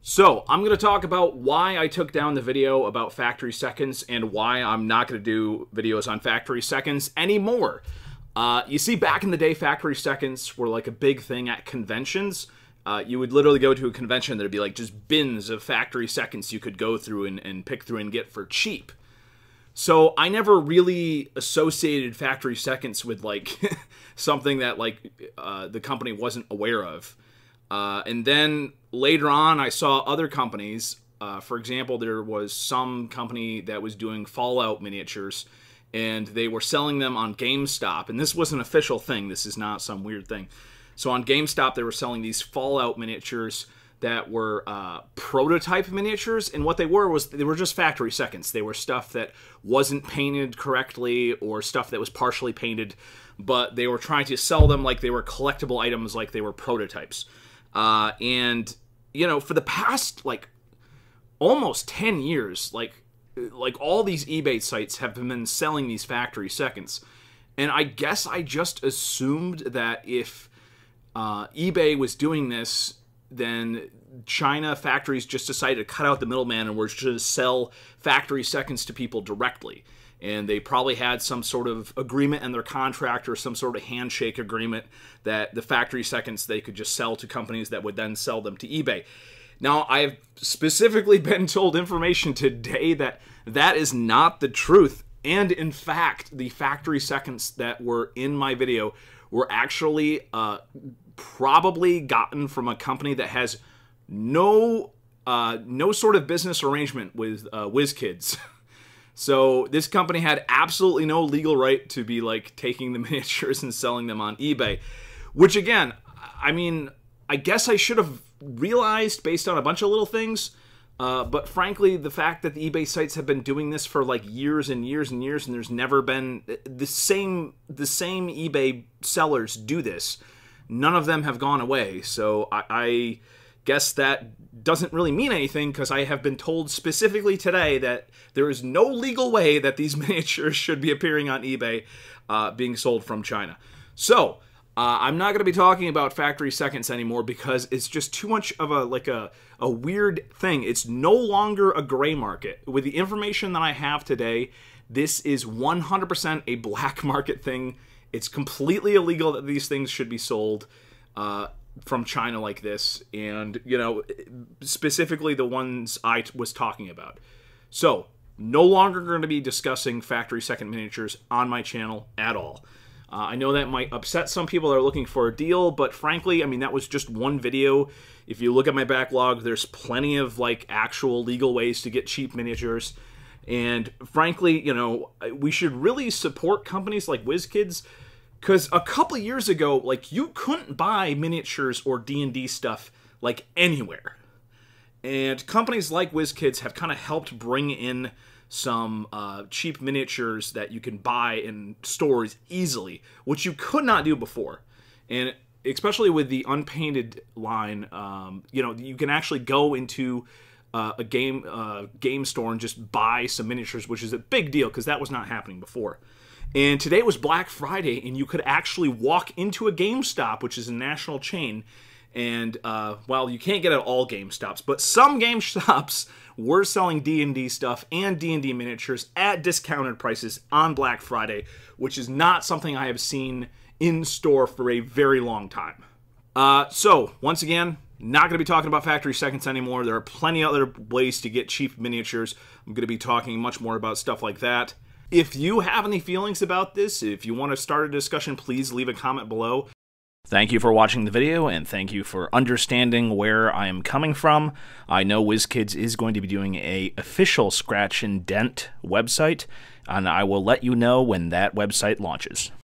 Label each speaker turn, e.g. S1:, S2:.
S1: So, I'm going to talk about why I took down the video about factory seconds and why I'm not going to do videos on factory seconds anymore. You see, back in the day, factory seconds were like a big thing at conventions. You would literally go to a convention, there'd be like just bins of factory seconds you could go through and pick through and get for cheap. So I never really associated factory seconds with like something that like the company wasn't aware of. And then later on, I saw other companies. For example, there was some company that was doing Fallout miniatures, and they were selling them on Gamestop. And this was an official thing. This is not some weird thing. So on Gamestop, they were selling these Fallout miniatures that were prototype miniatures. And what they were was they were just factory seconds. They were stuff that wasn't painted correctly or stuff that was partially painted, but they were trying to sell them like they were collectible items, like they were prototypes. And, you know, for the past, like, almost 10 years, like all these eBay sites have been selling these factory seconds. And I guess I just assumed that if eBay was doing this, then China factories just decided to cut out the middleman and were just to sell factory seconds to people directly. And they probably had some sort of agreement in their contract or some sort of handshake agreement that the factory seconds they could just sell to companies that would then sell them to eBay. Now, I've specifically been told information today that that is not the truth. And in fact, the factory seconds that were in my video were actually probably gotten from a company that has no sort of business arrangement with WizKids. So this company had absolutely no legal right to be like taking the miniatures and selling them on eBay, which again, I mean, I guess I should have realized based on a bunch of little things, but frankly, the fact that the eBay sites have been doing this for like years and years and years, and there's never been the same eBay sellers do this. None of them have gone away, so I guess that doesn't really mean anything because I have been told specifically today that there is no legal way that these miniatures should be appearing on eBay being sold from China. So, I'm not going to be talking about factory seconds anymore because it's just too much of a weird thing. It's no longer a gray market. With the information that I have today, this is 100% a black market thing. It's completely illegal that these things should be sold from China like this, and, you know, specifically the ones I was talking about. So, no longer going to be discussing factory second miniatures on my channel at all. I know that might upset some people that are looking for a deal, but frankly, I mean, that was just one video. If you look at my backlog, there's plenty of, like, actual legal ways to get cheap miniatures. And frankly, you know, we should really support companies like WizKids, because a couple years ago, like, you couldn't buy miniatures or D&D stuff, like, anywhere. And companies like WizKids have kind of helped bring in some cheap miniatures that you can buy in stores easily, which you could not do before. And especially with the unpainted line, you know, you can actually go into a game store and just buy some miniatures, which is a big deal because that was not happening before. And today was Black Friday, and you could actually walk into a GameStop, which is a national chain, and, well, you can't get it at all GameStops, but some GameStops were selling D&D stuff and D&D miniatures at discounted prices on Black Friday, which is not something I have seen in store for a very long time. So, once again, not going to be talking about factory seconds anymore. There are plenty of other ways to get cheap miniatures. I'm going to be talking much more about stuff like that. If you have any feelings about this, if you want to start a discussion, please leave a comment below. Thank you for watching the video, and thank you for understanding where I am coming from. I know WizKids is going to be doing an official Scratch and Dent website, and I will let you know when that website launches.